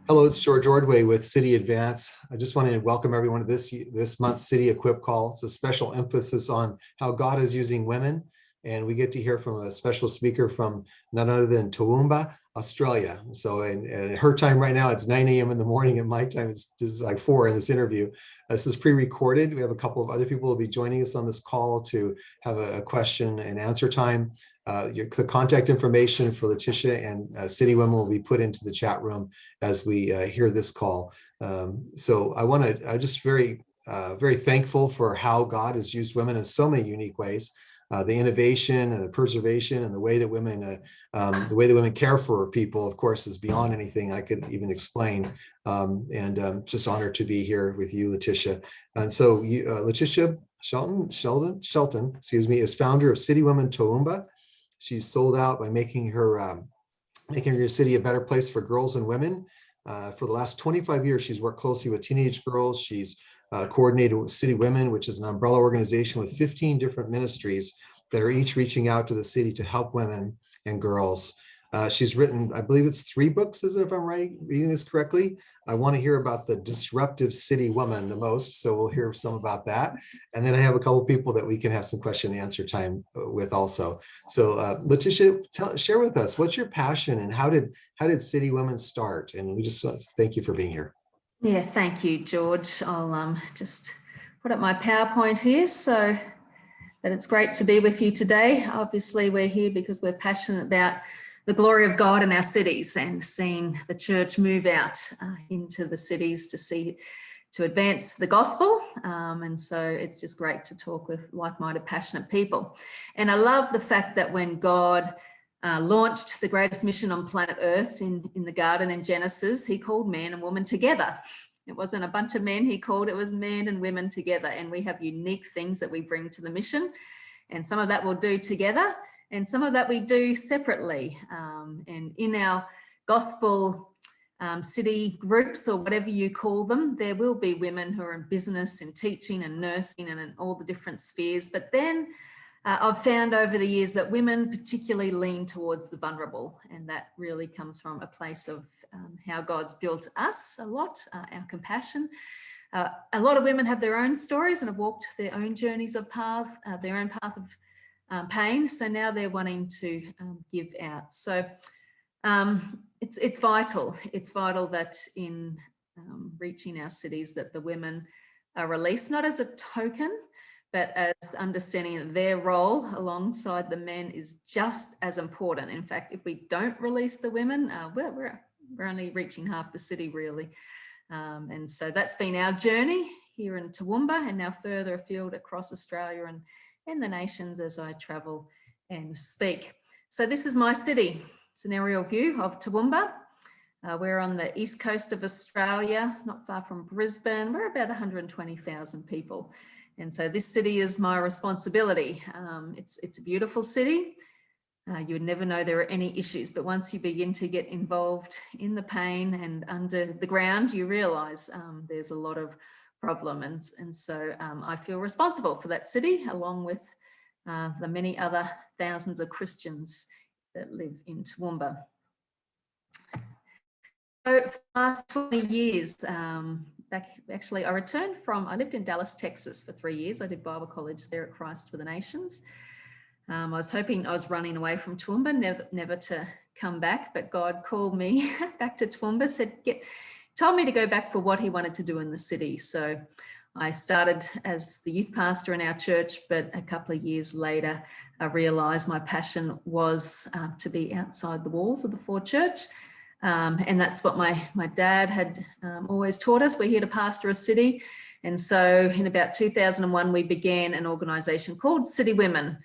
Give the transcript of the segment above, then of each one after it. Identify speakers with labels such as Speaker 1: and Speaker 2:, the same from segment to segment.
Speaker 1: Hello, it's George Ordway with City Advance. I just wanted to welcome everyone to this month's City Equip Call. It's a special emphasis on how God is using women, and we get to hear from a special speaker from none other than Toowomba, Australia. So, and her time right now, it's 9 a.m. in the morning, and my time is just like 4 in this interview. This is pre-recorded. We have a couple of other people who will be joining us on this call to have a question and answer time. The contact information for Letitia and City Women will be put into the chat room as we hear this call. So I'm just very thankful for how God has used women in so many unique ways. The innovation and the preservation and the way that women care for people, of course, is beyond anything I could even explain. Just honored to be here with you, Letitia. And so Letitia Shelton, excuse me, is founder of City Women Toowomba. She's sold out by making her city a better place for girls and women. For the last 25 years, she's worked closely with teenage girls. She's coordinated with City Women, which is an umbrella organization with 15 different ministries that are each reaching out to the city to help women and girls. She's written, I believe it's 3 books, if I'm reading this correctly. I want to hear about the disruptive city woman the most, so we'll hear some about that. And then I have a couple of people that we can have some question and answer time with also. So Letitia, share with us, what's your passion and how did City Women start? And we just want to thank you for being here.
Speaker 2: Yeah, thank you, George. I'll just put up my PowerPoint here so that it's great to be with you today. Obviously, we're here because we're passionate about the glory of God in our cities and seeing the church move out into the cities to advance the gospel. And so it's just great to talk with like-minded, passionate people. And I love the fact that when God launched the greatest mission on planet Earth in the garden in Genesis, he called man and woman together. It wasn't a bunch of men it was men and women together. And we have unique things that we bring to the mission. And some of that we'll do together and some of that we do separately. And in our gospel city groups or whatever you call them, there will be women who are in business and teaching and nursing and in all the different spheres. But then I've found over the years that women particularly lean towards the vulnerable, and that really comes from a place of how God's built us a lot, our compassion. A lot of women have their own stories and have walked their own journeys of their own path of pain. So now they're wanting to give out. So it's vital. It's vital that in reaching our cities that the women are released, not as a token, but as understanding that their role alongside the men is just as important. In fact, if we don't release the women, we're only reaching half the city really. And so that's been our journey here in Toowomba and now further afield across Australia and the nations as I travel and speak. So this is my city. It's an aerial view of Toowomba. We're on the east coast of Australia, not far from Brisbane. We're about 120,000 people. And so this city is my responsibility. It's a beautiful city. You would never know there are any issues, but once you begin to get involved in the pain and under the ground, you realise there's a lot of problem. And so I feel responsible for that city, along with the many other thousands of Christians that live in Toowomba. So for the last 20 years, I lived in Dallas, Texas for 3 years. I did Bible college there at Christ for the Nations. I was hoping I was running away from Toowomba, never to come back, but God called me back to Toowomba, told me to go back for what he wanted to do in the city. So I started as the youth pastor in our church, but a couple of years later, I realised my passion was to be outside the walls of the Ford Church. And that's what my dad had always taught us. We're here to pastor a city. And so in about 2001, we began an organisation called City Women,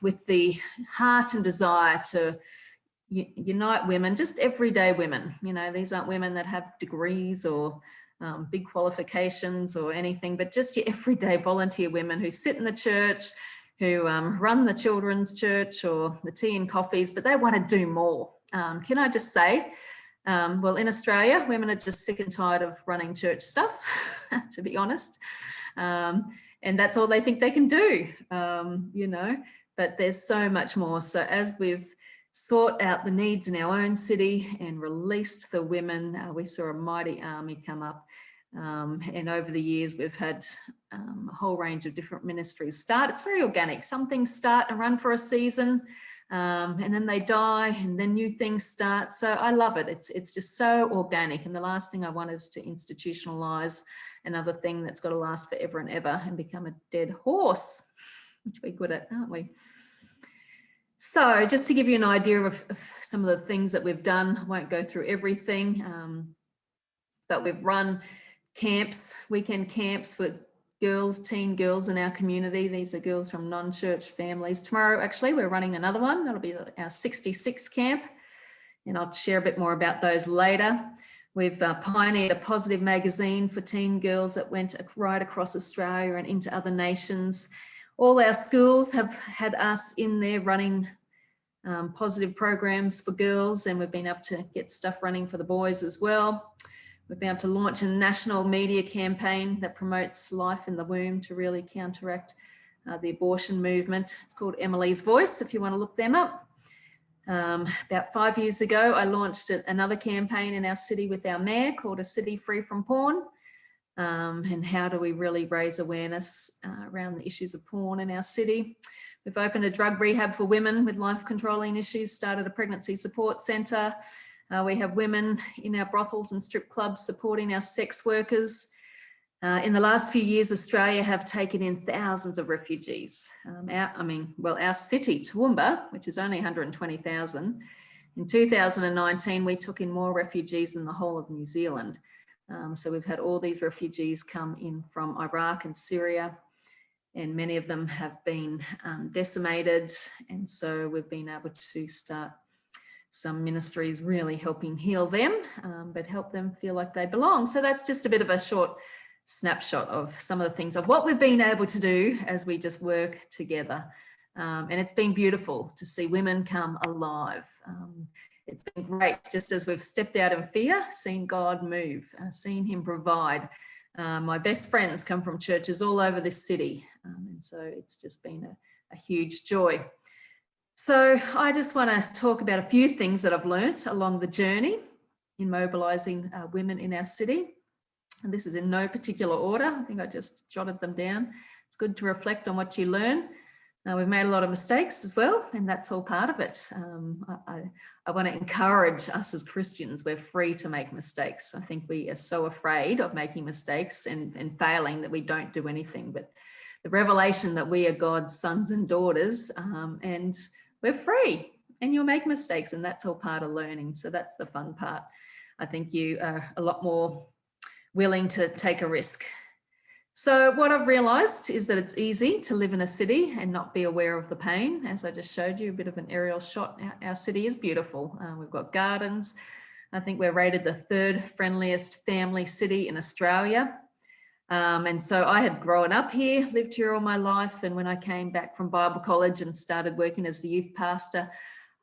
Speaker 2: with the heart and desire to unite women, just everyday women. You know, these aren't women that have degrees or big qualifications or anything, but just your everyday volunteer women who sit in the church, who run the children's church or the tea and coffees, but they want to do more. Can I just say, well, in Australia, women are just sick and tired of running church stuff, to be honest. And that's all they think they can do, you know, but there's so much more. So as we've sort out the needs in our own city and released the women. We saw a mighty army come up. And over the years, we've had a whole range of different ministries start. It's very organic. Some things start and run for a season, and then they die, and then new things start. So I love it. It's just so organic. And the last thing I want is to institutionalize another thing that's got to last forever and ever and become a dead horse, which we're good at, aren't we? So just to give you an idea of some of the things that we've done, I won't go through everything, but we've run camps, weekend camps for girls, teen girls in our community. These are girls from non-church families. Tomorrow, actually, we're running another one. That'll be our 66 camp, and I'll share a bit more about those later. We've pioneered a positive magazine for teen girls that went right across Australia and into other nations. All our schools have had us in there running positive programs for girls, and we've been able to get stuff running for the boys as well. We've been able to launch a national media campaign that promotes life in the womb to really counteract the abortion movement. It's called Emily's Voice, if you want to look them up. About 5 years ago, I launched another campaign in our city with our mayor called A City Free from Porn. And how do we really raise awareness around the issues of porn in our city? We've opened a drug rehab for women with life controlling issues, started a pregnancy support centre. We have women in our brothels and strip clubs supporting our sex workers. In the last few years, Australia have taken in thousands of refugees. Our city, Toowomba, which is only 120,000, in 2019, we took in more refugees than the whole of New Zealand. So we've had all these refugees come in from Iraq and Syria, and many of them have been decimated. And so we've been able to start some ministries really helping heal them, but help them feel like they belong. So that's just a bit of a short snapshot of some of the things of what we've been able to do as we just work together. And it's been beautiful to see women come alive. It's been great, just as we've stepped out in fear, seen God move, seen him provide. My best friends come from churches all over this city. And so it's just been a huge joy. So I just want to talk about a few things that I've learnt along the journey in mobilising women in our city. And this is in no particular order. I think I just jotted them down. It's good to reflect on what you learn. We've made a lot of mistakes as well, and that's all part of it. I want to encourage us as Christians. We're free to make mistakes. I think we are so afraid of making mistakes and failing that we don't do anything. But the revelation that we are God's sons and daughters, and we're free, and you'll make mistakes, and that's all part of learning. So that's the fun part. I think you are a lot more willing to take a risk. So what I've realised is that it's easy to live in a city and not be aware of the pain. As I just showed you a bit of an aerial shot, our city is beautiful. We've got gardens. I think we're rated the 3rd friendliest family city in Australia. And so I had grown up here, lived here all my life. And when I came back from Bible college and started working as the youth pastor,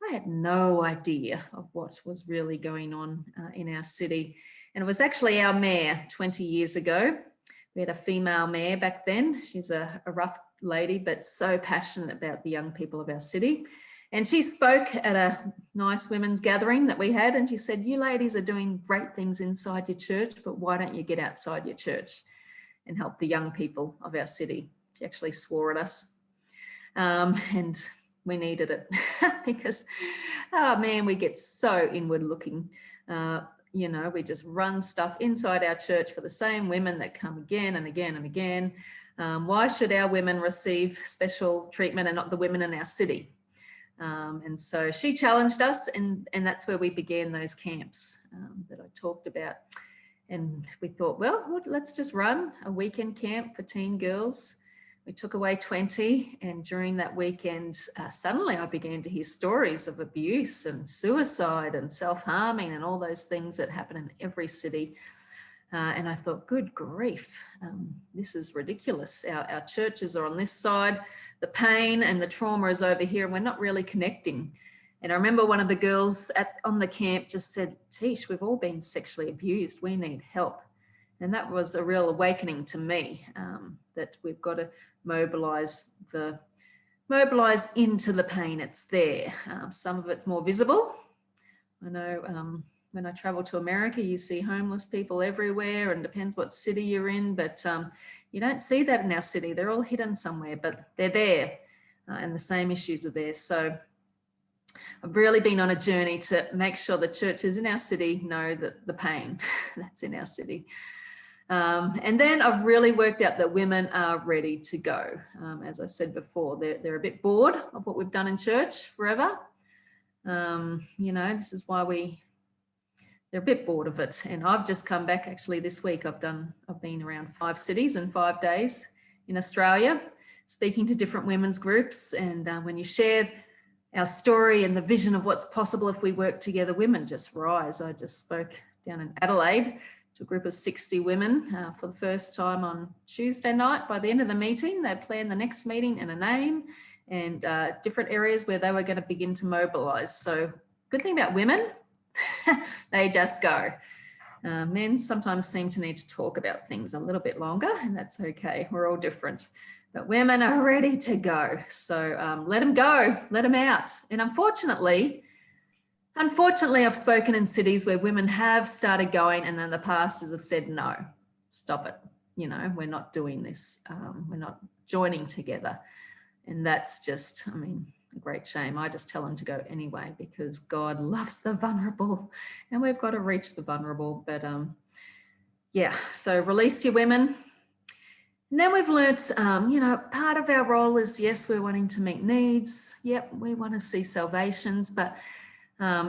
Speaker 2: I had no idea of what was really going on in our city. And it was actually our mayor 20 years ago. We had a female mayor back then. She's a rough lady, but so passionate about the young people of our city. And she spoke at a nice women's gathering that we had. And she said, you ladies are doing great things inside your church, but why don't you get outside your church and help the young people of our city? She actually swore at us. And we needed it because, oh man, we get so inward looking. You know, we just run stuff inside our church for the same women that come again and again and again. Why should our women receive special treatment and not the women in our city? And so she challenged us, and that's where we began those camps that I talked about. And we thought, well, let's just run a weekend camp for teen girls. We took away 20, and during that weekend, suddenly I began to hear stories of abuse and suicide and self-harming and all those things that happen in every city. And I thought, good grief, this is ridiculous. Our churches are on this side, the pain and the trauma is over here, and we're not really connecting. And I remember one of the girls on the camp just said, Tish, we've all been sexually abused. We need help. And that was a real awakening to me, that we've got to mobilise mobilise into the pain. It's there. Some of it's more visible. I know when I travel to America, you see homeless people everywhere, and depends what city you're in, but you don't see that in our city. They're all hidden somewhere, but they're there, and the same issues are there. So I've really been on a journey to make sure the churches in our city know that the pain that's in our city. And then I've really worked out that women are ready to go. As I said before, they're a bit bored of what we've done in church forever. You know, this is why they're a bit bored of it. And I've just come back actually this week. I've been around 5 cities in 5 days in Australia, speaking to different women's groups. And when you share our story and the vision of what's possible if we work together, women just rise. I just spoke down in Adelaide to a group of 60 women for the first time on Tuesday night. By the end of the meeting, they planned the next meeting and a name and different areas where they were going to begin to mobilise. So good thing about women, they just go. Men sometimes seem to need to talk about things a little bit longer, and that's okay. We're all different. But women are ready to go. So let them go, let them out. And unfortunately, I've spoken in cities where women have started going and then the pastors have said, no, stop it. You know, we're not doing this. We're not joining together. And that's just, I mean, a great shame. I just tell them to go anyway, because God loves the vulnerable and we've got to reach the vulnerable. But yeah, so release your women. And then we've learnt, you know, part of our role is, yes, we're wanting to meet needs. Yep, we want to see salvations, but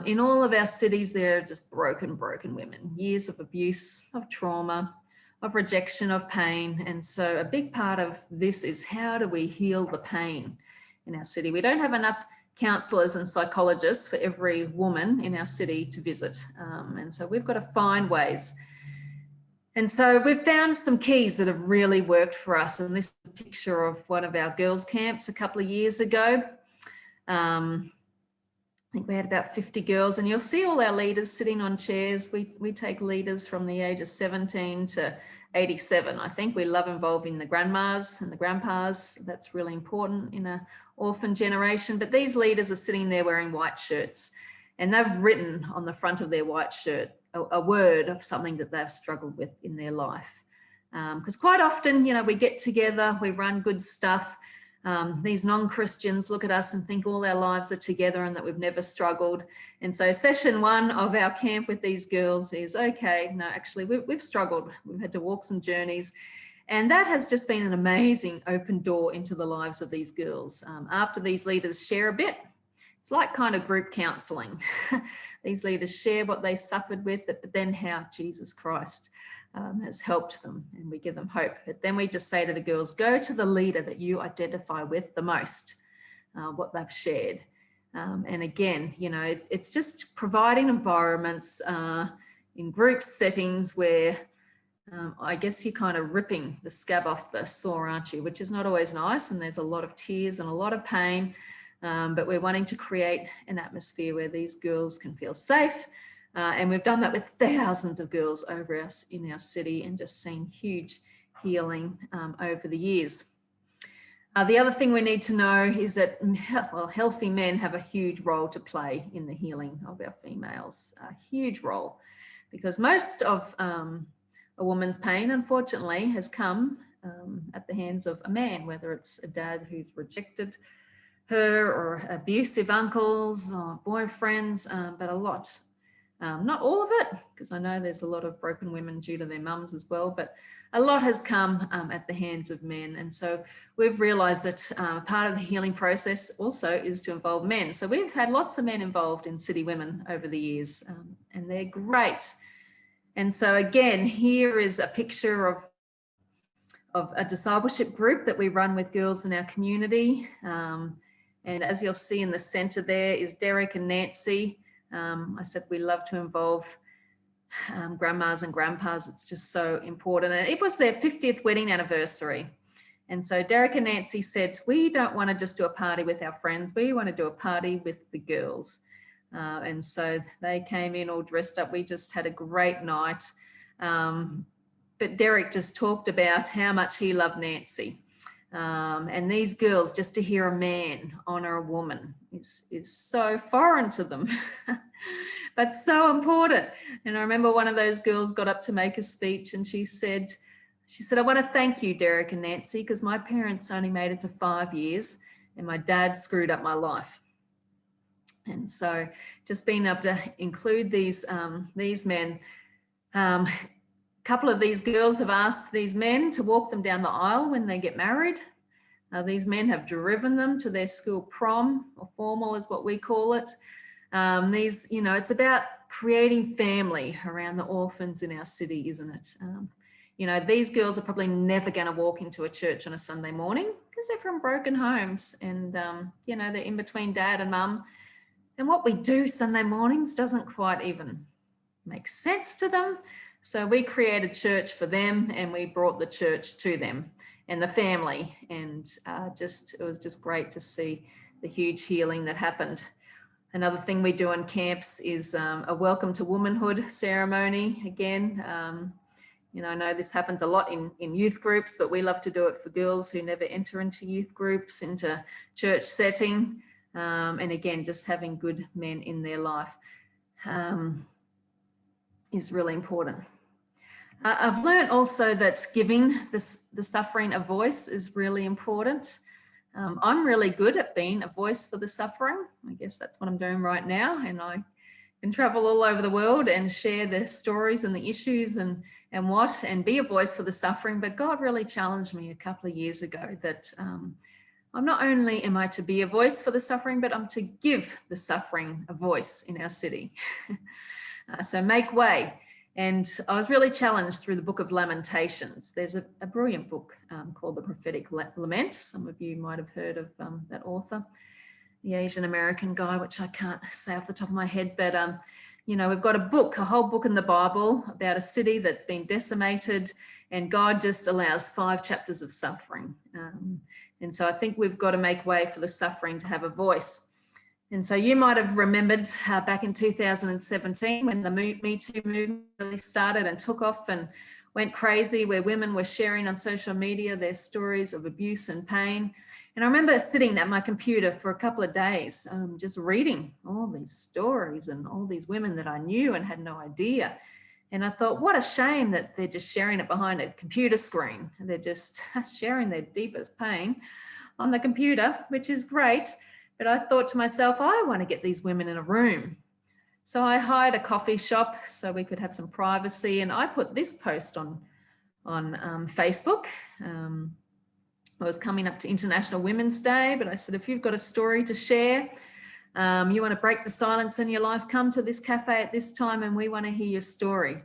Speaker 2: in all of our cities, there are just broken women, years of abuse, of trauma, of rejection, of pain. And so a big part of this is, how do we heal the pain in our city? We don't have enough counsellors and psychologists for every woman in our city to visit. And so we've got to find ways. And so we've found some keys that have really worked for us. And this is a picture of one of our girls' camps a couple of years ago. I think we had about 50 girls, and you'll see all our leaders sitting on chairs. We take leaders from the age of 17 to 87. I think we love involving the grandmas and the grandpas. That's really important in an orphan generation. But these leaders are sitting there wearing white shirts, and they've written on the front of their white shirt a word of something that they've struggled with in their life. Because quite often, you know, we get together, we run good stuff. These non-Christians look at us and think all our lives are together and that we've never struggled. And so session 1 of our camp with these girls is, okay, no, actually we've struggled. We've had to walk some journeys. And that has just been an amazing open door into the lives of these girls. After these leaders share a bit, it's like kind of group counselling. These leaders share what they suffered with, but then how Jesus Christ has helped them, and we give them hope. But then we just say to the girls, go to the leader that you identify with the most, what they've shared. And again, you know, it's just providing environments in group settings where I guess you're kind of ripping the scab off the sore, aren't you? Which is not always nice, and there's a lot of tears and a lot of pain. But we're wanting to create an atmosphere where these girls can feel safe. And we've done that with thousands of girls over us in our city, and just seen huge healing over the years. The other thing we need to know is that, well, healthy men have a huge role to play in the healing of our females, a huge role, because most of a woman's pain, unfortunately, has come at the hands of a man, whether it's a dad who's rejected her, or abusive uncles or boyfriends, but a lot. Not all of it, because I know there's a lot of broken women due to their mums as well, but a lot has come at the hands of men. And so we've realised that part of the healing process also is to involve men. So we've had lots of men involved in City Women over the years, and they're great. And so again, here is a picture of a discipleship group that we run with girls in our community. And as you'll see in the centre there is Derek and Nancy. I said we love to involve grandmas and grandpas. It's just so important. And it was their 50th wedding anniversary. And so Derek and Nancy said, we don't want to just do a party with our friends. We want to do a party with the girls. And so they came in all dressed up. We just had a great night. But Derek just talked about how much he loved Nancy. And these girls, just to hear a man honor a woman is so foreign to them, but so important. And I remember one of those girls got up to make a speech, and she said, I want to thank you, Derek and Nancy, because my parents only made it to 5 years and my dad screwed up my life. And so just being able to include these men, a couple of these girls have asked these men to walk them down the aisle when they get married. These men have driven them to their school prom, or formal is what we call it. It's about creating family around the orphans in our city, isn't it? These girls are probably never going to walk into a church on a Sunday morning because they're from broken homes, and they're in between dad and mum. And what we do Sunday mornings doesn't quite even make sense to them. So we created church for them, and we brought the church to them and the family. And it was just great to see the huge healing that happened. Another thing we do in camps is a welcome to womanhood ceremony. Again, I know this happens a lot in youth groups, but we love to do it for girls who never enter into youth groups, into church setting. And again, just having good men in their life is really important. I've learned also that giving the suffering a voice is really important. I'm really good at being a voice for the suffering. I guess that's what I'm doing right now. And I can travel all over the world and share the stories and the issues and be a voice for the suffering. But God really challenged me a couple of years ago that I'm not only am I to be a voice for the suffering, but I'm to give the suffering a voice in our city. So make way. And I was really challenged through the book of Lamentations. There's a brilliant book called The Prophetic Lament. Some of you might have heard of that author, the Asian American guy, which I can't say off the top of my head. But, we've got a whole book in the Bible about a city that's been decimated, and God just allows 5 chapters of suffering. And so I think we've got to make way for the suffering to have a voice. And so you might have remembered back in 2017 when the Me Too movement really started and took off and went crazy, where women were sharing on social media their stories of abuse and pain. And I remember sitting at my computer for a couple of days, just reading all these stories and all these women that I knew and had no idea. And I thought, what a shame that they're just sharing it behind a computer screen. They're just sharing their deepest pain on the computer, which is great. But I thought to myself, I want to get these women in a room. So I hired a coffee shop so we could have some privacy. And I put this post on Facebook. I was coming up to International Women's Day, but I said, if you've got a story to share, you want to break the silence in your life, come to this cafe at this time and we want to hear your story.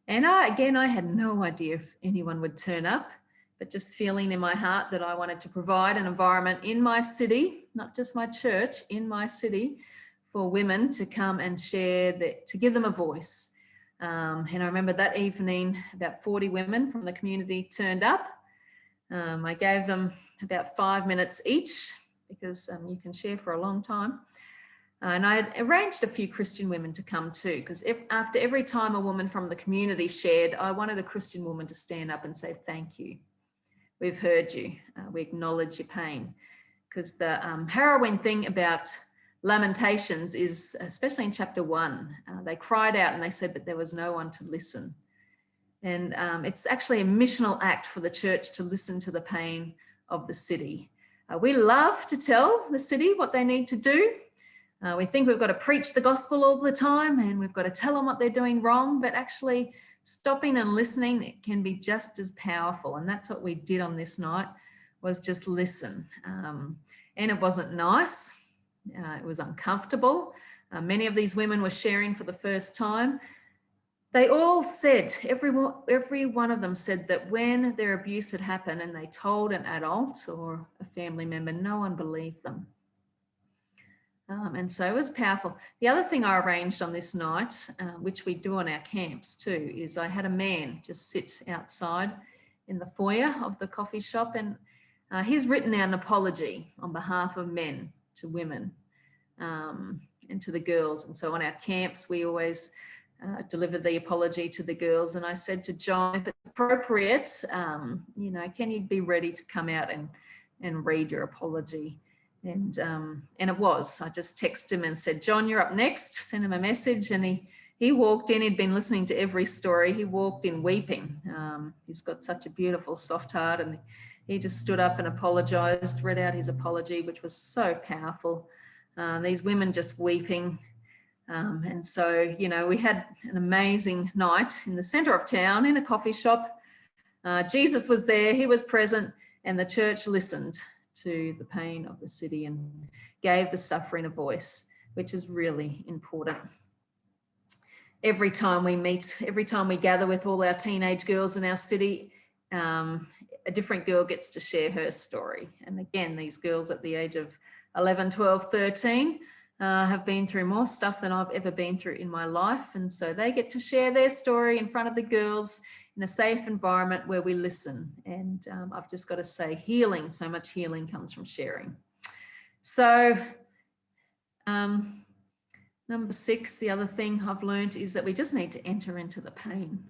Speaker 2: And I had no idea if anyone would turn up, but just feeling in my heart that I wanted to provide an environment in my city, not just my church, in my city, for women to come and share, to give them a voice. And I remember that evening, about 40 women from the community turned up. I gave them about 5 minutes each because you can share for a long time. And I arranged a few Christian women to come too, because after every time a woman from the community shared, I wanted a Christian woman to stand up and say, thank you. We've heard you. We acknowledge your pain. Because the harrowing thing about Lamentations is, especially in chapter 1, they cried out and they said, but there was no one to listen. And it's actually a missional act for the church to listen to the pain of the city. We love to tell the city what they need to do. We think we've got to preach the gospel all the time and we've got to tell them what they're doing wrong, but actually stopping and listening, it can be just as powerful. And that's what we did on this night, was just listen. And it wasn't nice. It was uncomfortable. Many of these women were sharing for the first time. They all said, every one of them said that when their abuse had happened and they told an adult or a family member, no one believed them. And so it was powerful. The other thing I arranged on this night, which we do on our camps too, is I had a man just sit outside in the foyer of the coffee shop, and he's written out an apology on behalf of men to women and to the girls. And so on our camps, we always deliver the apology to the girls. And I said to John, if it's appropriate, can you be ready to come out and read your apology. And it was, I just texted him and said, John, you're up next, sent him a message, and he walked in, he'd been listening to every story. He walked in weeping. He's got such a beautiful, soft heart, and he just stood up and apologized, read out his apology, which was so powerful. These women just weeping. And so, you know, we had an amazing night in the center of town in a coffee shop. Jesus was there, he was present, and the church listened to the pain of the city and gave the suffering a voice, which is really important. Every time we meet, every time we gather with all our teenage girls in our city, a different girl gets to share her story. And again, these girls at the age of 11, 12, 13 have been through more stuff than I've ever been through in my life. And so they get to share their story in front of the girls in a safe environment where we listen. And I've just got to say, healing, so much healing comes from sharing. So number 6, the other thing I've learned is that we just need to enter into the pain.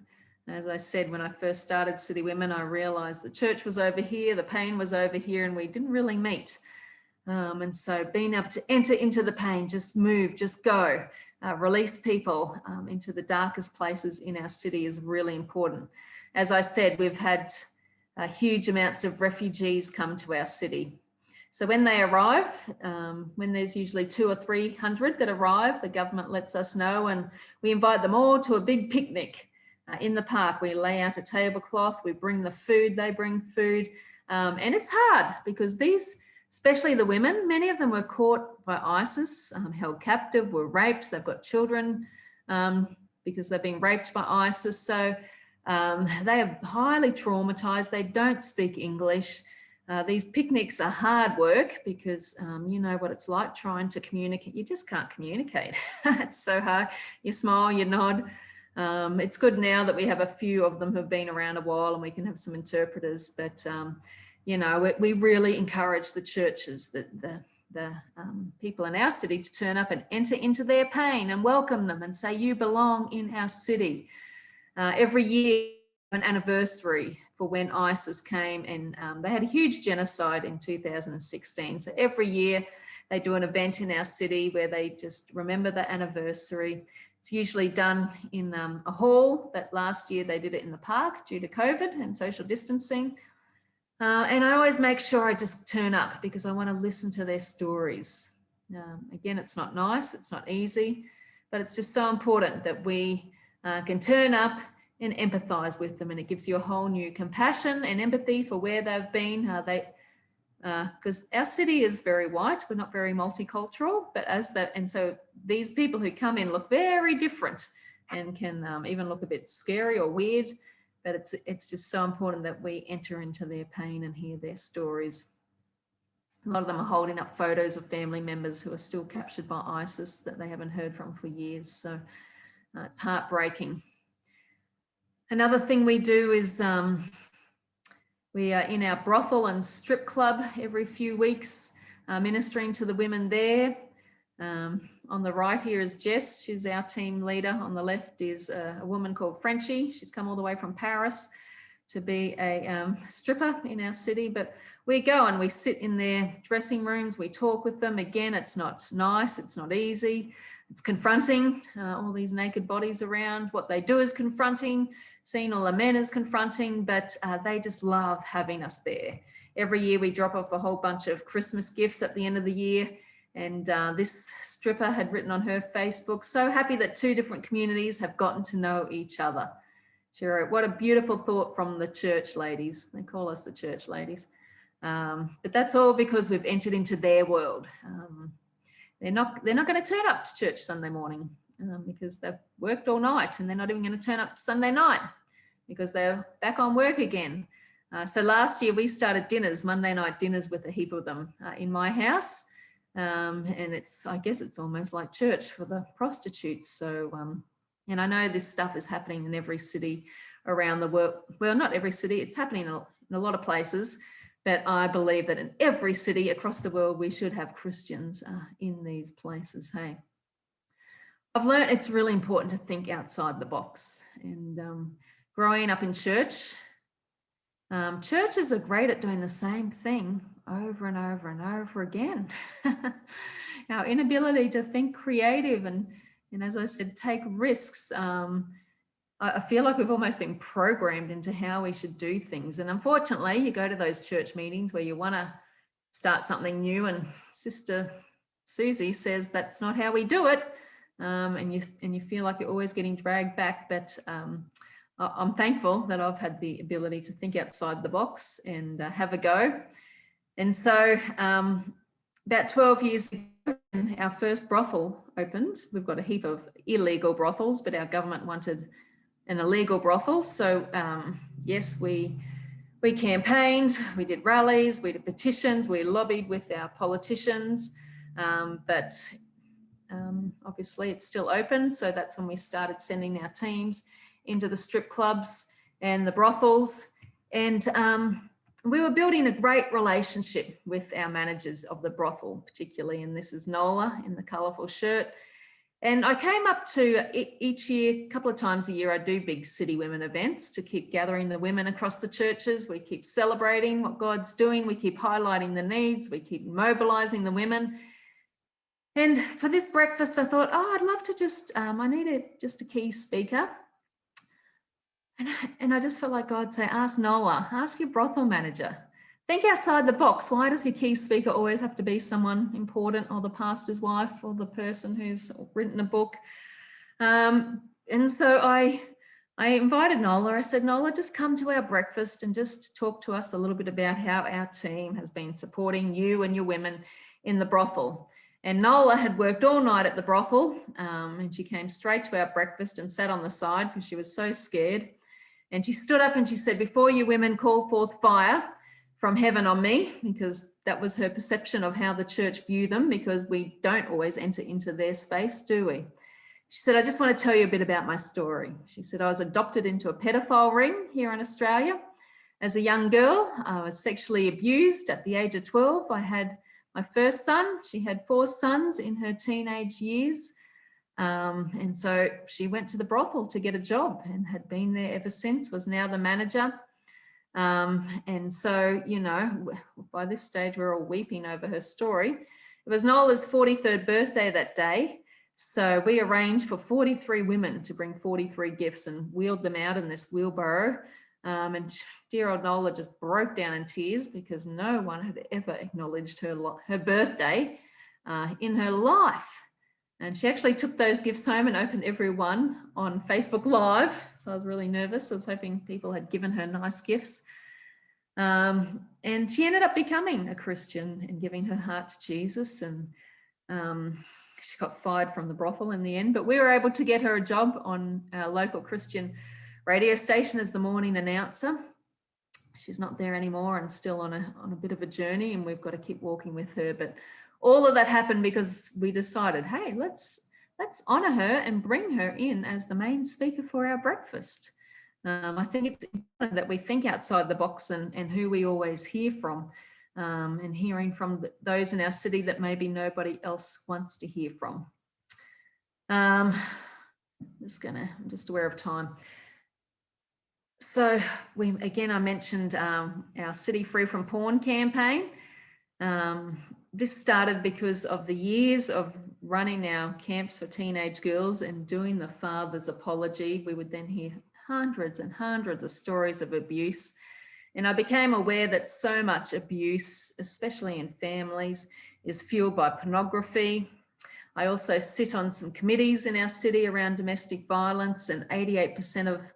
Speaker 2: As I said, when I first started City Women, I realized the church was over here, the pain was over here, and we didn't really meet. And so being able to enter into the pain, just move, just go, release people into the darkest places in our city is really important. As I said, we've had huge amounts of refugees come to our city. So when they arrive, when there's usually 200 or 300 that arrive, the government lets us know, and we invite them all to a big picnic in the park. We lay out a tablecloth, we bring the food, they bring food. And it's hard because these, especially the women, many of them were caught by ISIS, held captive, were raped, they've got children because they've been raped by ISIS. So they are highly traumatized, they don't speak English. These picnics are hard work because you know what it's like trying to communicate. You just can't communicate. It's so hard. You smile, you nod. It's good now that we have a few of them who've been around a while and we can have some interpreters. But, you know, we really encourage the churches, the people in our city to turn up and enter into their pain and welcome them and say, you belong in our city. Every year, an anniversary for when ISIS came, and they had a huge genocide in 2016. So every year they do an event in our city where they just remember the anniversary. It's usually done in a hall, but last year they did it in the park due to COVID and social distancing. And I always make sure I just turn up because I want to listen to their stories. Again, it's not nice, it's not easy, but it's just so important that we can turn up and empathize with them, and it gives you a whole new compassion and empathy for where they've been. Because our city is very white, we're not very multicultural, but and so these people who come in look very different and can even look a bit scary or weird, but it's just so important that we enter into their pain and hear their stories. A lot of them are holding up photos of family members who are still captured by ISIS that they haven't heard from for years, so it's heartbreaking. Another thing we do is we are in our brothel and strip club every few weeks, ministering to the women there. On the right here is Jess, she's our team leader. On the left is a woman called Frenchie. She's come all the way from Paris to be a stripper in our city, but we go and we sit in their dressing rooms, we talk with them. Again, it's not nice, it's not easy. It's confronting, all these naked bodies around. What they do is confronting, seeing all the men is confronting, but they just love having us there. Every year we drop off a whole bunch of Christmas gifts at the end of the year. And this stripper had written on her Facebook, so happy that 2 different communities have gotten to know each other. She wrote, what a beautiful thought from the church ladies. They call us the church ladies. But that's all because we've entered into their world. They're not going to turn up to church Sunday morning because they've worked all night, and they're not even going to turn up Sunday night because they're back on work again. So last year we started dinners, Monday night dinners with a heap of them in my house. And I guess it's almost like church for the prostitutes. So, and I know this stuff is happening in every city around the world. Well, not every city, it's happening in a lot of places. But I believe that in every city across the world, we should have Christians in these places, hey. I've learned it's really important to think outside the box. And growing up in church, churches are great at doing the same thing over and over and over again. Our inability to think creative and as I said, take risks. I feel like we've almost been programmed into how we should do things. And unfortunately, you go to those church meetings where you want to start something new and Sister Susie says that's not how we do it. And you feel like you're always getting dragged back. But I'm thankful that I've had the ability to think outside the box and have a go. And so about 12 years ago, our first brothel opened. We've got a heap of illegal brothels, but our government wanted an illegal brothel. So yes, we campaigned, we did rallies, we did petitions, we lobbied with our politicians, but obviously it's still open. So that's when we started sending our teams into the strip clubs and the brothels. And we were building a great relationship with our managers of the brothel, particularly, and this is Nola in the colourful shirt. And I came up to each year, a couple of times a year, I do big city women events to keep gathering the women across the churches. We keep celebrating what God's doing. We keep highlighting the needs. We keep mobilizing the women. And for this breakfast, I thought, I'd love to just, I need just a key speaker. And I just felt like God say, ask Nola, ask your brothel manager. Think outside the box. Why does your key speaker always have to be someone important, or the pastor's wife, or the person who's written a book? And so I invited Nola. I said, Nola, just come to our breakfast and just talk to us a little bit about how our team has been supporting you and your women in the brothel. And Nola had worked all night at the brothel, and she came straight to our breakfast and sat on the side because she was so scared. And she stood up and she said, before you women call forth fire from heaven on me, because that was her perception of how the church viewed them, because we don't always enter into their space, do we? She said, I just want to tell you a bit about my story. She said, I was adopted into a pedophile ring here in Australia. As a young girl, I was sexually abused at the age of 12. I had my first son. She had 4 sons in her teenage years. And so she went to the brothel to get a job and had been there ever since, was now the manager. And so, you know, by this stage, we're all weeping over her story. It was Nola's 43rd birthday that day. So we arranged for 43 women to bring 43 gifts and wheeled them out in this wheelbarrow. And dear old Nola just broke down in tears because no one had ever acknowledged her birthday in her life. And she actually took those gifts home and opened every one on Facebook Live. So I was really nervous. I was hoping people had given her nice gifts. And she ended up becoming a Christian and giving her heart to Jesus. And she got fired from the brothel in the end. But we were able to get her a job on our local Christian radio station as the morning announcer. She's not there anymore and still on a bit of a journey, and we've got to keep walking with her. But all of that happened because we decided, hey, let's honor her and bring her in as the main speaker for our breakfast. I think it's important that we think outside the box and who we always hear from, and hearing from those in our city that maybe nobody else wants to hear from. I'm just aware of time. So I mentioned our City Free from Porn campaign. This started because of the years of running our camps for teenage girls and doing the father's apology. We would then hear hundreds and hundreds of stories of abuse. And I became aware that so much abuse, especially in families, is fueled by pornography. I also sit on some committees in our city around domestic violence, and 88% of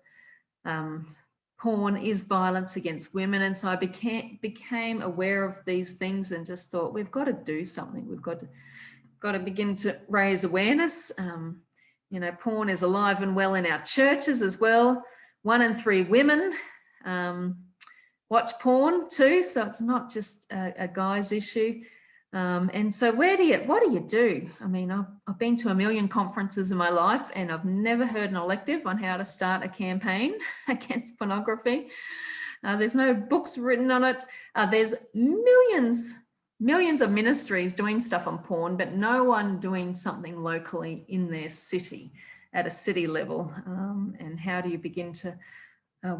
Speaker 2: porn is violence against women. And so I became aware of these things and just thought, we've got to do something. We've got to begin to raise awareness. You know, porn is alive and well in our churches as well. 1 in 3 women watch porn too. So it's not just a guy's issue. And so what do you do? I mean, I've been to a million conferences in my life and I've never heard an elective on how to start a campaign against pornography. There's no books written on it. There's millions of ministries doing stuff on porn, but no one doing something locally in their city at a city level. And how do you begin to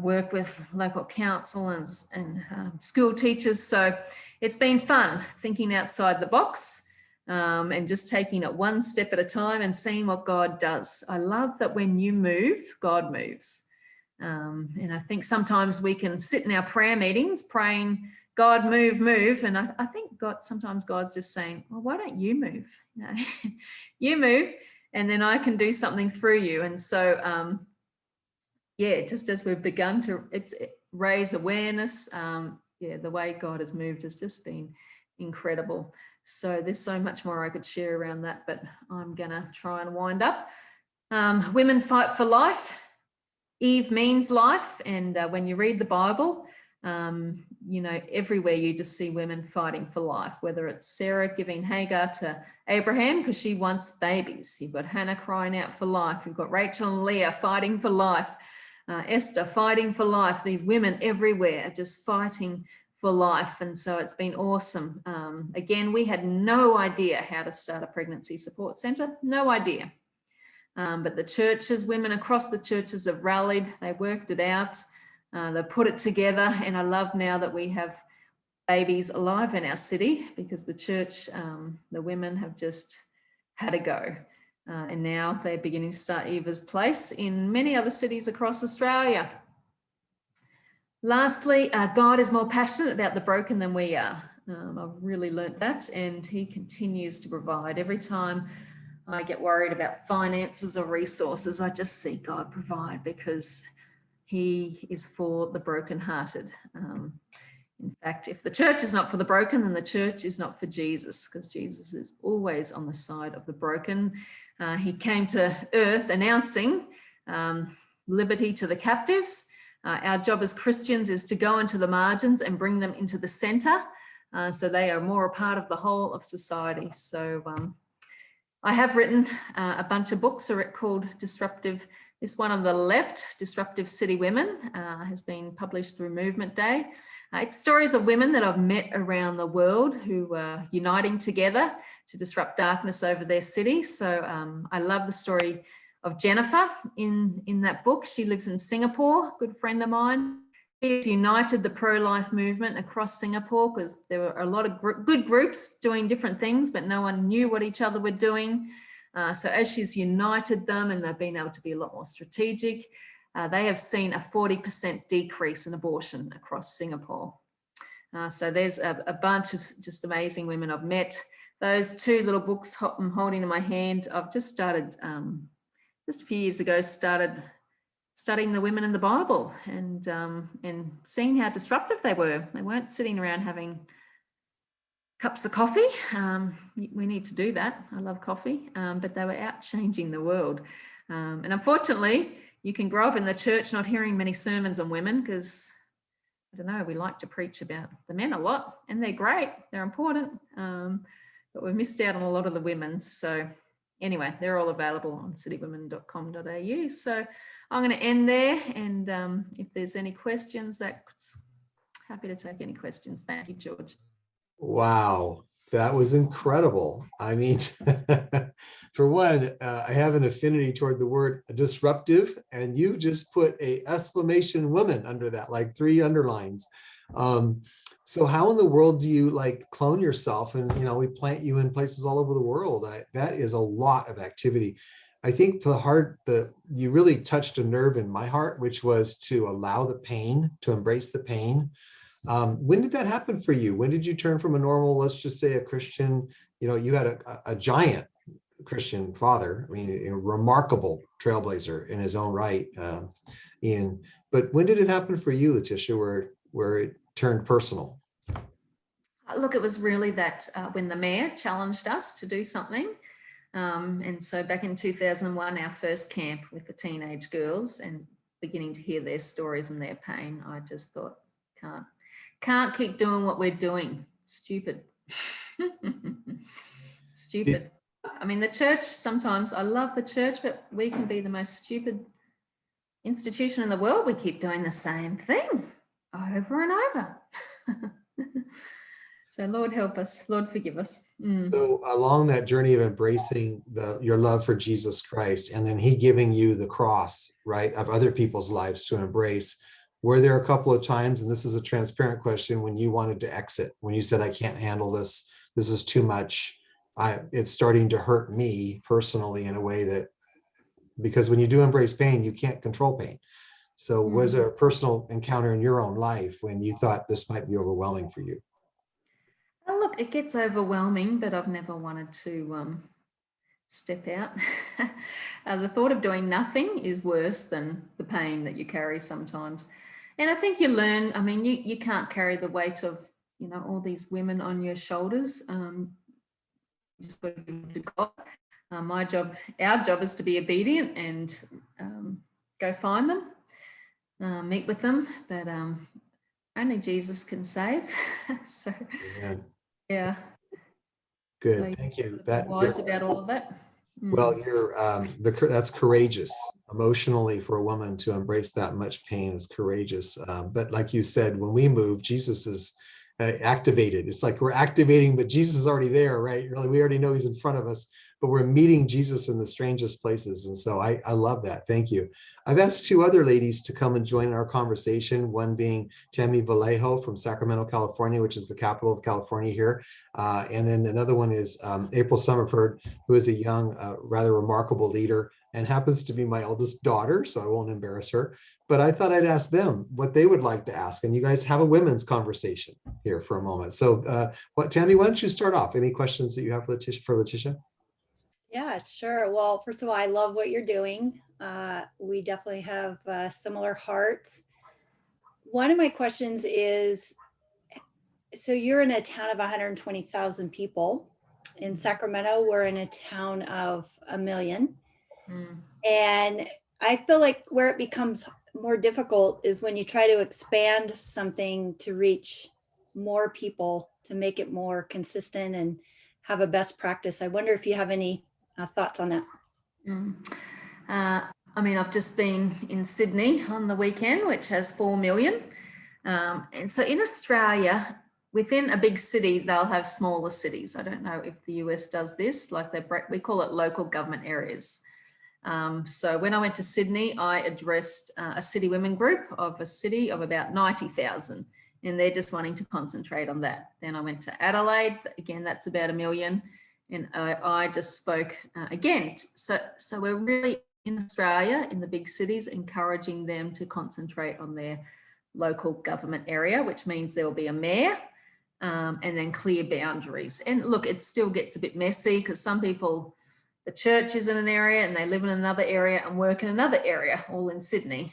Speaker 2: work with local council and school teachers? So it's been fun thinking outside the box, and just taking it one step at a time and seeing what God does. I love that when you move, God moves. And I think sometimes we can sit in our prayer meetings praying, God, move, move. And I think sometimes God's just saying, well, why don't you move? You know, you move, and then I can do something through you. And so, yeah, just as we've begun to raise awareness, the way God has moved has just been incredible. So there's so much more I could share around that, but I'm going to try and wind up. Women fight for life. Eve means life. And when you read the Bible, everywhere you just see women fighting for life, whether it's Sarah giving Hagar to Abraham because she wants babies. You've got Hannah crying out for life. You've got Rachel and Leah fighting for life. Esther fighting for life. These women everywhere are just fighting for life. And so it's been awesome. Again, we had no idea how to start a pregnancy support centre. No idea. But the churches, women across the churches have rallied. They worked it out. They put it together. And I love now that we have babies alive in our city because the church, the women have just had a go. And now they're beginning to start Eva's Place in many other cities across Australia. Lastly, God is more passionate about the broken than we are. I've really learnt that, and he continues to provide. Every time I get worried about finances or resources, I just see God provide because he is for the brokenhearted. In fact, if the church is not for the broken, then the church is not for Jesus, because Jesus is always on the side of the broken. He came to earth announcing liberty to the captives. Our job as Christians is to go into the margins and bring them into the centre, so they are more a part of the whole of society. So I have written a bunch of books called Disruptive. This one on the left, Disruptive City Women, has been published through Movement Day. It's stories of women that I've met around the world who are uniting together to disrupt darkness over their city. So I love the story of Jennifer in that book. She lives in Singapore, good friend of mine. She's united the pro-life movement across Singapore because there were a lot of good groups doing different things, but no one knew what each other were doing. So as she's united them and they've been able to be a lot more strategic, they have seen a 40% decrease in abortion across Singapore. So there's a bunch of just amazing women I've met. Those two little books I'm holding in my hand, I've just started, just a few years ago, started studying the women in the Bible and seeing how disruptive they were. They weren't sitting around having cups of coffee. We need to do that. I love coffee, but they were out changing the world. And unfortunately, you can grow up in the church not hearing many sermons on women because, I don't know, we like to preach about the men a lot, and they're great, they're important, but we've missed out on a lot of the women. So anyway, they're all available on citywomen.com.au. So I'm going to end there, and if there's any questions, that's happy to take any questions. Thank you, George.
Speaker 1: Wow, that was incredible. I mean, for one, I have an affinity toward the word disruptive, and you just put a exclamation woman under that, like 3 underlines. So how in the world do you like clone yourself? And, we plant you in places all over the world. That is a lot of activity. I think you really touched a nerve in my heart, which was to allow the pain, to embrace the pain. When did that happen for you? When did you turn from a normal, let's just say a Christian, you had a giant Christian father, I mean, a remarkable trailblazer in his own right, Ian, but when did it happen for you, Letitia, where it turned personal?
Speaker 2: Look, it was really that when the mayor challenged us to do something. And so back in 2001, our first camp with the teenage girls, and beginning to hear their stories and their pain, I just thought, can't keep doing what we're doing. Stupid. Stupid. I mean, the church, sometimes I love the church, but we can be the most stupid institution in the world. We keep doing the same thing over and over. So Lord help us, Lord forgive us.
Speaker 1: So along that journey of embracing your love for Jesus Christ, and then he giving you the cross, right, of other people's lives to embrace, Were there a couple of times, and this is a transparent question, when you wanted to exit, when you said, I can't handle this, this is too much, it's starting to hurt me personally in a way that, because when you do embrace pain, you can't control pain. So was there a personal encounter in your own life when you thought this might be overwhelming for you?
Speaker 2: Oh, look, it gets overwhelming, but I've never wanted to step out. The thought of doing nothing is worse than the pain that you carry sometimes. And I think you learn, I mean, you can't carry the weight of, you know, all these women on your shoulders. You just got to give it to God. My job, our job is to be obedient and go find them, meet with them, but only Jesus can save. So,
Speaker 1: Amen.
Speaker 2: yeah.
Speaker 1: Good,
Speaker 2: So
Speaker 1: thank you.
Speaker 2: you're wise about all of that.
Speaker 1: Well, that's courageous emotionally for a woman to embrace that much pain is courageous. But like you said, when we move, Jesus is activated. It's like we're activating, but Jesus is already there, right? Really, we already know he's in front of us, but we're meeting Jesus in the strangest places. And so I love that. Thank you. I've asked two other ladies to come and join our conversation, one being Tammy Vallejo from Sacramento, California, which is the capital of California here. And then another one is April Summerford, who is a young, rather remarkable leader and happens to be my eldest daughter, so I won't embarrass her. But I thought I'd ask them what they would like to ask. And you guys have a women's conversation here for a moment. So Tammy, why don't you start off? Any questions that you have for Letitia?
Speaker 3: Yeah, sure. Well, first of all, I love what you're doing. We definitely have similar hearts. One of my questions is, so you're in a town of 120,000 people. In Sacramento, we're in a town of 1 million. And I feel like where it becomes more difficult is when you try to expand something to reach more people, to make it more consistent and have a best practice. I wonder if you have any thoughts on that.
Speaker 2: I mean, I've just been in Sydney on the weekend, which has 4 million. And so in Australia, within a big city, they'll have smaller cities. I don't know if the US does this, like we call it local government areas. So when I went to Sydney, I addressed a city women group of a city of about 90,000, and they're just wanting to concentrate on that. Then I went to Adelaide, again, that's about 1 million. And I just spoke again. So we're really in Australia, in the big cities, encouraging them to concentrate on their local government area, which means there will be a mayor and then clear boundaries. And look, it still gets a bit messy because some people, the church is in an area and they live in another area and work in another area, all in Sydney.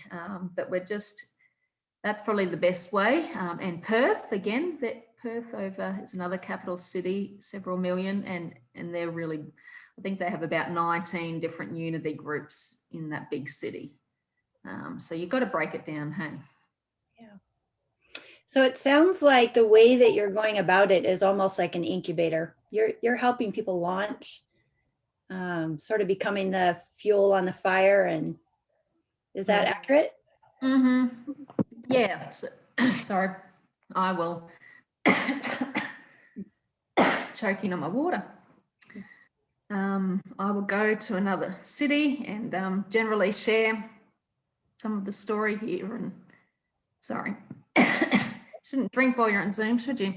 Speaker 2: But that's probably the best way. And Perth, again, Perth over is another capital city, several million, and they're really, I think they have about 19 different unity groups in that big city. So you've got to break it down, hey?
Speaker 3: Yeah. So it sounds like the way that you're going about it is almost like an incubator. You're helping people launch, sort of becoming the fuel on the fire. And is that accurate?
Speaker 2: Mm-hmm. Yeah. So, sorry, I will. Choking on my water. I will go to another city and generally share some of the story here. And sorry, shouldn't drink while you're on Zoom, should you?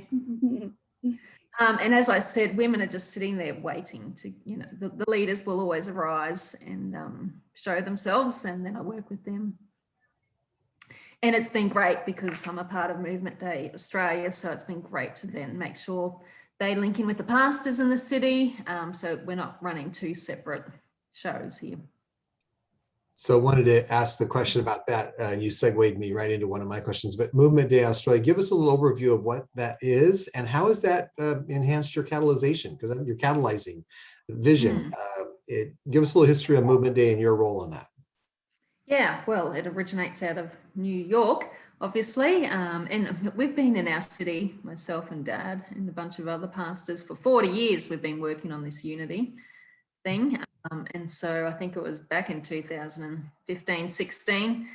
Speaker 2: And as I said, women are just sitting there waiting to, you know, the leaders will always arise and show themselves, and then I work with them. And it's been great because I'm a part of Movement Day Australia, so it's been great to then make sure they link in with the pastors in the city, so we're not running two separate shows here.
Speaker 1: So I wanted to ask the question about that. You segued me right into one of my questions, but Movement Day Australia, give us a little overview of what that is and how has that enhanced your catalyzation? Because you're catalyzing the vision. Give us a little history of Movement Day and your role in that.
Speaker 2: Yeah, well, it originates out of New York, obviously, and we've been in our city, myself and Dad and a bunch of other pastors, for 40 years. We've been working on this unity thing, and so I think it was back in 2015, 16,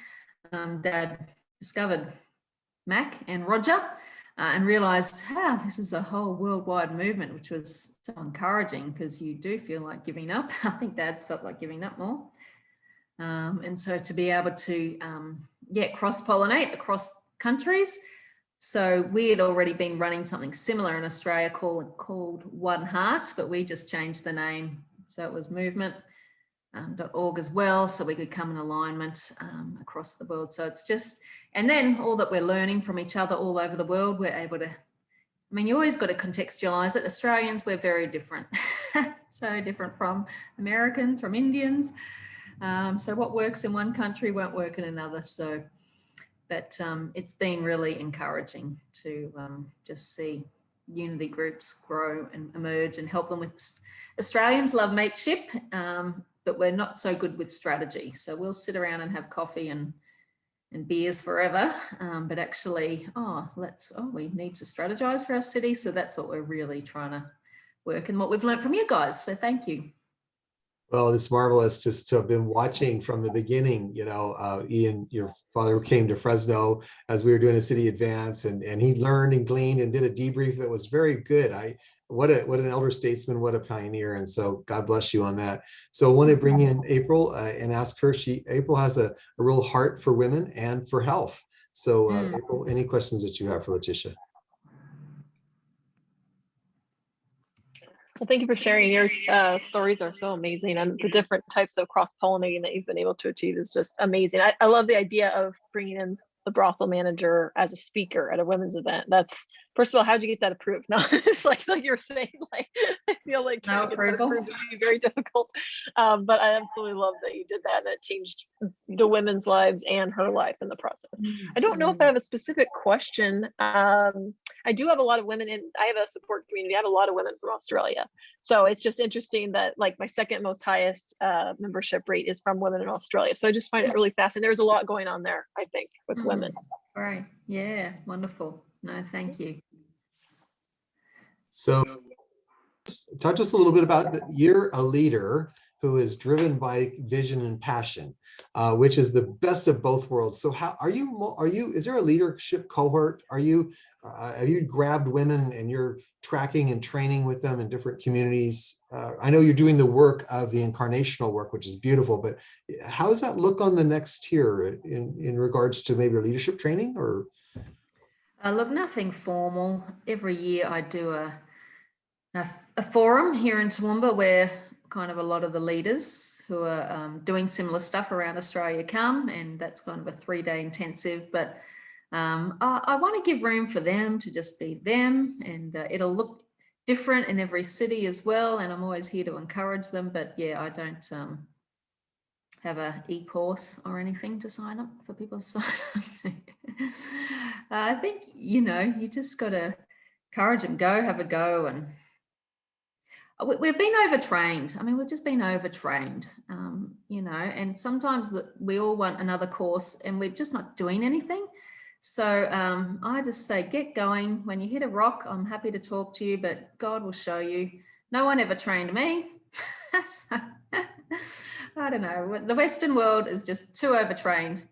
Speaker 2: Dad discovered Mac and Roger and realized, this is a whole worldwide movement, which was so encouraging because you do feel like giving up. I think Dad's felt like giving up more. And so to be able to, cross-pollinate across countries. So we had already been running something similar in Australia called One Heart, but we just changed the name. So it was movement.org as well, so we could come in alignment across the world. So it's just, and then all that we're learning from each other all over the world, we're able to, I mean, you always got to contextualize it. Australians, we're very different. So different from Americans, from Indians. So what works in one country won't work in another. So, but it's been really encouraging to just see unity groups grow and emerge and help them with. Australians love mateship, but we're not so good with strategy. So we'll sit around and have coffee and beers forever, but actually, we need to strategize for our city. So that's what we're really trying to work and what we've learned from you guys. So thank you.
Speaker 1: Well, it's marvelous just to have been watching from the beginning. You know, Ian, your father came to Fresno as we were doing a city advance, and he learned and gleaned and did a debrief that was very good. What an elder statesman, what a pioneer. And so God bless you on that. So I want to bring in April and ask her, April has a real heart for women and for health. So April, any questions that you have for Letitia?
Speaker 4: Well, thank you for sharing. Your stories are so amazing, and the different types of cross-pollinating that you've been able to achieve is just amazing. I love the idea of bringing in the brothel manager as a speaker at a women's event. That's, first of all, how'd you get that approved? No, it's like you're saying, like, I feel like trying to get that approved would be very difficult. But I absolutely love that you did that, and it changed the women's lives and her life in the process. I don't know if I have a specific question. I do have a lot of women I have a support community. I have a lot of women from Australia. So it's just interesting that, like, my second most highest membership rate is from women in Australia. So I just find it really fascinating. There's a lot going on there, I think, with women.
Speaker 2: Right. Yeah. Wonderful. No, thank you.
Speaker 1: So talk to us a little bit about you're a leader who is driven by vision and passion, which is the best of both worlds. So how are you, is there a leadership cohort? Have you grabbed women and you're tracking and training with them in different communities? I know you're doing the work of the incarnational work, which is beautiful, but how does that look on the next tier in regards to maybe leadership training? Or
Speaker 2: look, nothing formal. Every year I do a forum here in Toowomba where kind of a lot of the leaders who are doing similar stuff around Australia come, and that's kind of a 3-day intensive. But I want to give room for them to just be them, and it'll look different in every city as well. And I'm always here to encourage them. But yeah, I don't have a e-course or anything to sign up for people to sign up to. I think, you just got to encourage them, have a go. And we've been overtrained. I mean, we've just been overtrained, and sometimes we all want another course and we're just not doing anything. So I just say, get going. When you hit a rock, I'm happy to talk to you, but God will show you. No one ever trained me. So, I don't know. The Western world is just too overtrained.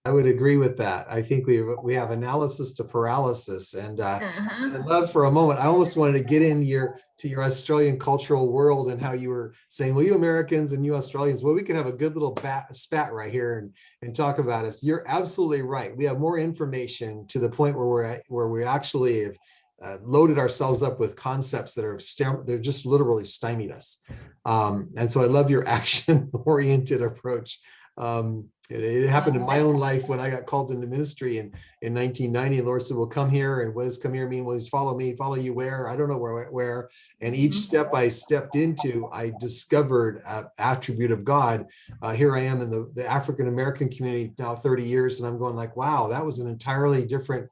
Speaker 1: I would agree with that. I think we have analysis to paralysis, and I'd love for a moment. I almost wanted to get in your Australian cultural world and how you were saying, well, you Americans and you Australians, well, we could have a good little spat right here and talk about it. You're absolutely right. We have more information to the point where we actually have loaded ourselves up with concepts that they're just literally stymied us. And so I love your action-oriented approach. It happened in my own life when I got called into ministry in 1990. The Lord said, well, come here. And what does come here mean? Well, follow me. Follow you where? I don't know where. And each step I stepped into, I discovered an attribute of God. Here I am in the African-American community now 30 years. And I'm going like, wow, that was an entirely different,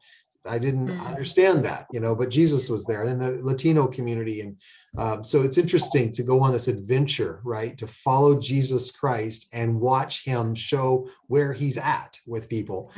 Speaker 1: I didn't understand that, but Jesus was there. And then the Latino community. And so it's interesting to go on this adventure, right? To follow Jesus Christ and watch him show where he's at with people.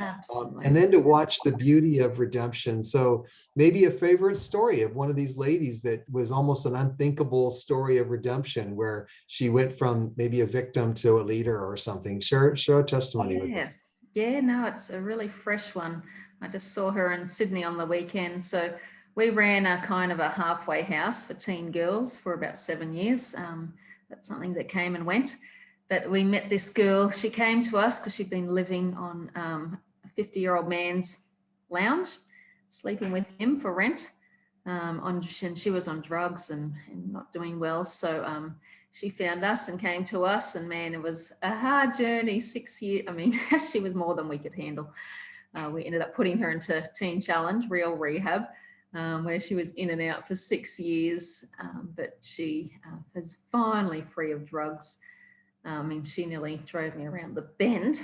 Speaker 1: And then to watch the beauty of redemption. So maybe a favorite story of one of these ladies that was almost an unthinkable story of redemption, where she went from maybe a victim to a leader or something. Share a testimony with us.
Speaker 2: Yeah, no, it's a really fresh one. I just saw her in Sydney on the weekend. So we ran a kind of a halfway house for teen girls for about 7 years. That's something that came and went. but we met this girl. She came to us because she'd been living on a 50-year-old man's lounge, sleeping with him for rent. And she was on drugs and not doing well. So she found us and came to us, and man, it was a hard journey, 6 years. I mean, she was more than we could handle. We ended up putting her into Teen Challenge, real rehab, where she was in and out for 6 years, but she was finally free of drugs. And she nearly drove me around the bend,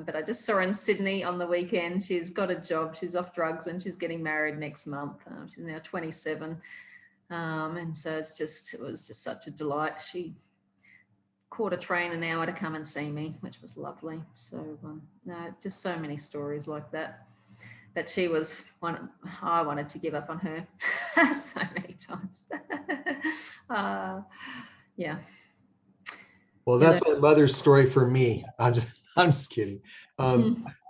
Speaker 2: but I just saw her in Sydney on the weekend. She's got a job, she's off drugs, and she's getting married next month. She's now 27. And so it was just such a delight. She caught a train an hour to come and see me, which was lovely. So no, just so many stories like that. But she was one I wanted to give up on her so many times. Yeah.
Speaker 1: Well, that's my mother's story for me. I'm just kidding.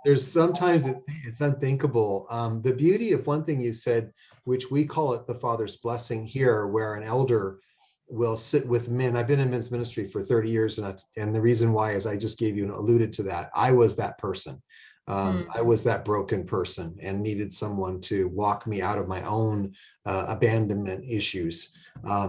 Speaker 1: There's sometimes it's unthinkable. The beauty of one thing you said, which we call it the Father's blessing here, where an elder will sit with men. I've been in men's ministry for 30 years, and the reason why is I just gave you and alluded to that. I was that person. I was that broken person and needed someone to walk me out of my own abandonment issues.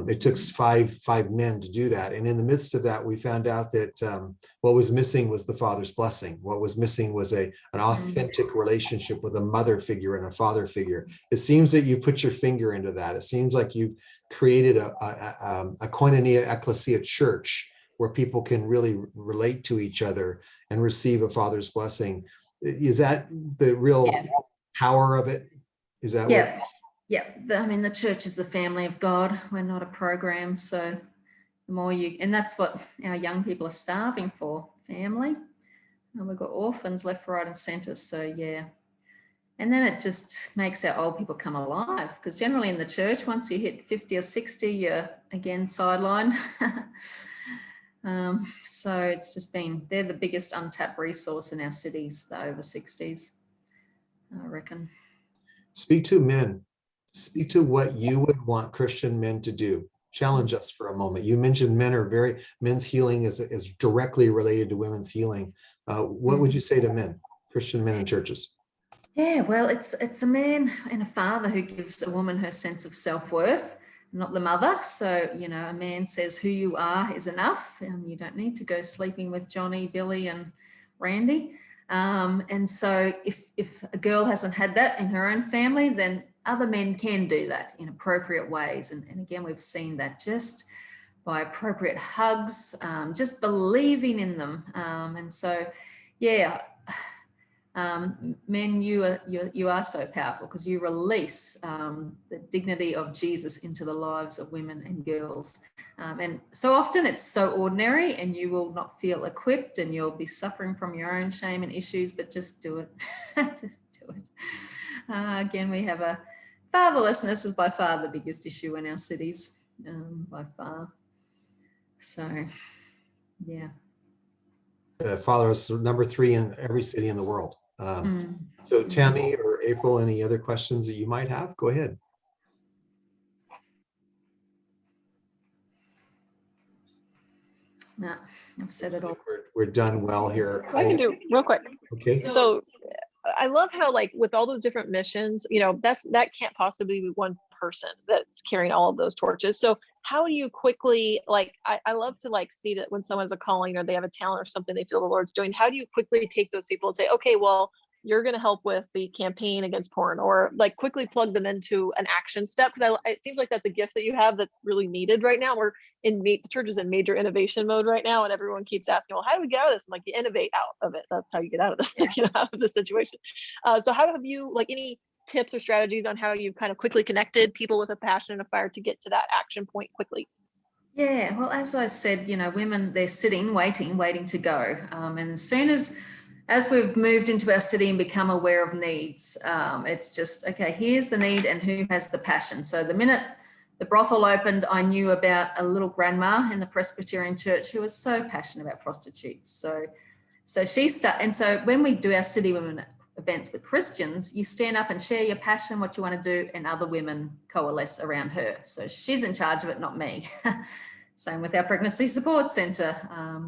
Speaker 1: It took five men to do that. And in the midst of that, we found out that what was missing was the Father's blessing. What was missing was an authentic relationship with a mother figure and a father figure. It seems that you put your finger into that. It seems like you've created a koinonia ecclesia church where people can really relate to each other and receive a Father's blessing. Is that the real power of it? Is that what?
Speaker 2: Yeah, I mean, the church is the family of God. We're not a program. So the more and that's what our young people are starving for, family. And we've got orphans left, right, and centre. So yeah. And then it just makes our old people come alive, because generally in the church, once you hit 50 or 60, you're again sidelined. So it's just they're the biggest untapped resource in our cities, the over 60s, I reckon.
Speaker 1: Speak to men. Speak to what you would want Christian men to do. Challenge us for a moment. You mentioned men's healing is directly related to women's healing. What would you say to men, Christian men in churches?
Speaker 2: Yeah, well, it's a man and a father who gives a woman her sense of self-worth, not the mother. So, a man says who you are is enough. You don't need to go sleeping with Johnny, Billy, and Randy. And so if a girl hasn't had that in her own family, then other men can do that in appropriate ways. And again, we've seen that just by appropriate hugs, just believing in them. And so, yeah, men, you are so powerful because you release the dignity of Jesus into the lives of women and girls. And so often it's so ordinary and you will not feel equipped and you'll be suffering from your own shame and issues, but just do it. Just do it. Again, we have fatherlessness is by far the biggest issue in our cities, by far. So, yeah.
Speaker 1: Fatherless number 3 in every city in the world. So Tammy or April, any other questions that you might have? Go ahead.
Speaker 2: No, I've said it all.
Speaker 1: We're done well here.
Speaker 4: I can do real quick.
Speaker 1: Okay.
Speaker 4: So I love how, like, with all those different missions, that can't possibly be one person that's carrying all of those torches. So how do you quickly, I love to see that when someone's a calling or they have a talent or something they feel the Lord's doing, how do you quickly take those people and say, okay, well, you're going to help with the campaign against porn, or quickly plug them into an action step? Because it seems like that's a gift that you have that's really needed right now. The church is in major innovation mode right now, and everyone keeps asking, well, how do we get out of this? I'm like, you innovate out of it. That's how you get out of this, out of the situation. So how have you, any tips or strategies on how you kind of quickly connected people with a passion and a fire to get to that action point quickly?
Speaker 2: Yeah, well, as I said, women, they're sitting, waiting to go. And as soon as we've moved into our city and become aware of needs, it's just, okay, here's the need and who has the passion. So the minute the brothel opened, I knew about a little grandma in the Presbyterian church who was so passionate about prostitutes. So she started, and so when we do our City Women events with Christians, you stand up and share your passion, what you want to do, and other women coalesce around her. So she's in charge of it, not me. Same with our pregnancy support centre,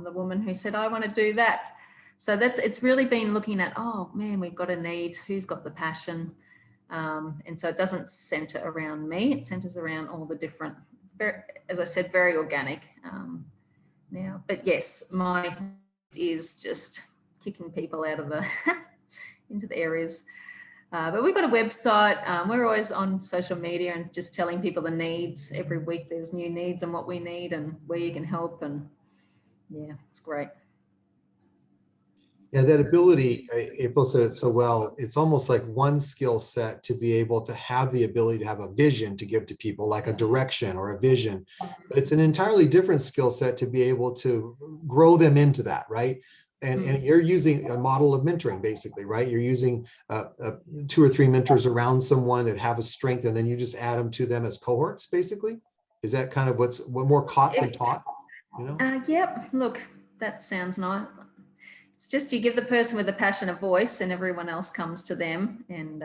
Speaker 2: the woman who said, I want to do that. So it's really been looking at, oh man, we've got a need, who's got the passion. And so it doesn't centre around me, it centres around all the different, it's very, as I said, very organic now. But yes, my is just kicking people out of the, into the areas. But we've got a website. We're always on social media and just telling people the needs. Every week there's new needs and what we need and where you can help. And yeah, it's great.
Speaker 1: Yeah, that ability, April said it so well, it's almost like one skill set to be able to have the ability to have a vision to give to people, like a direction or a vision. But it's an entirely different skill set to be able to grow them into that, right? And you're using a model of mentoring, basically, right? You're using 2 or 3 mentors around someone that have a strength, and then you just add them to them as cohorts, basically. Is that kind of what more caught than taught? You know?
Speaker 2: Yep. Look, that sounds nice. It's just you give the person with a passion a voice, and everyone else comes to them, and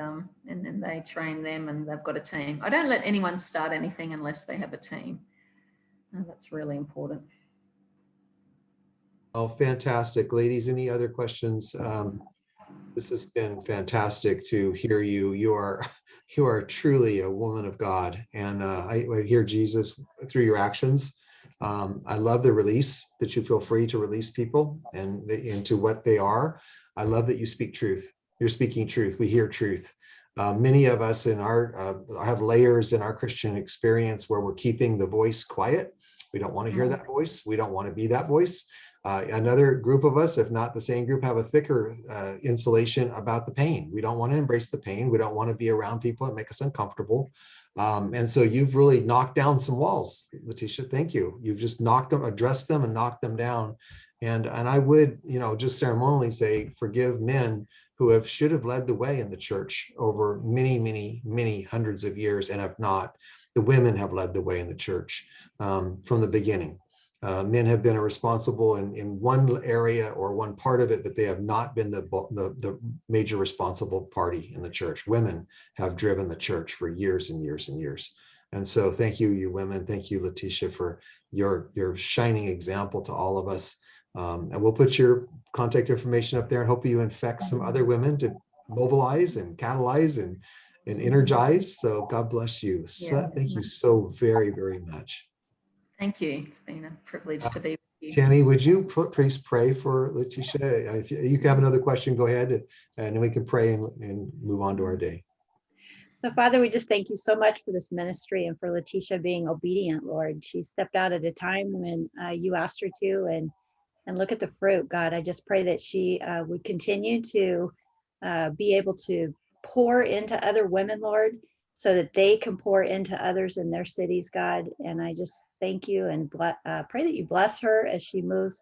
Speaker 2: then they train them, and they've got a team. I don't let anyone start anything unless they have a team. That's really important.
Speaker 1: Oh, fantastic. Ladies, any other questions? This has been fantastic to hear you. You are truly a woman of God. And I hear Jesus through your actions. I love the release, that you feel free to release people and into what they are. I love that you speak truth. You're speaking truth. We hear truth. Many of us in our have layers in our Christian experience where we're keeping the voice quiet. We don't want to hear that voice. We don't want to be that voice. Another group of us, if not the same group, have a thicker insulation about the pain. We don't want to embrace the pain. We don't want to be around people that make us uncomfortable. And so you've really knocked down some walls, Letitia. Thank you. You've just knocked them, addressed them, and knocked them down. And I would, just ceremonially say, forgive men who should have led the way in the church over many, many, many hundreds of years, and have not. The women have led the way in the church from the beginning. Men have been responsible in one area or one part of it, but they have not been the major responsible party in the church. Women have driven the church for years and years and years. And so thank you, you women. Thank you, Letitia, for your shining example to all of us. And we'll put your contact information up there, and hope you infect some other women to mobilize and catalyze and energize. So God bless you.
Speaker 2: Yeah.
Speaker 1: Thank you so very, very much.
Speaker 2: Thank you. It's been a privilege to be with you.
Speaker 1: Tammy, would you please pray for Letitia? If you can have another question, go ahead, and then we can pray and move on to our day.
Speaker 3: So Father, we just thank you so much for this ministry and for Letitia being obedient, Lord. She stepped out at a time when you asked her to, and look at the fruit, God. I just pray that she would continue to be able to pour into other women, Lord, so that they can pour into others in their cities, God. And I just thank you and pray that you bless her as she moves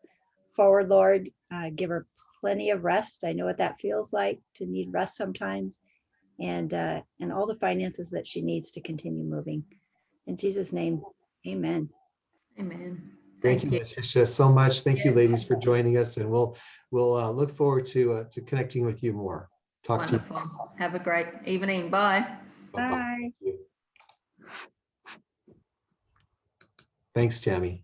Speaker 3: forward, Lord. Give her plenty of rest. I know what that feels like, to need rest sometimes, and all the finances that she needs to continue moving. In Jesus' name, amen.
Speaker 2: Amen.
Speaker 1: Thank you, Letitia, so much. Thank you, ladies, for joining us, and we'll look forward to connecting with you more. Talk
Speaker 2: Wonderful.
Speaker 1: to you.
Speaker 2: Have a great evening. Bye.
Speaker 3: Bye.
Speaker 1: Thanks, Tammy.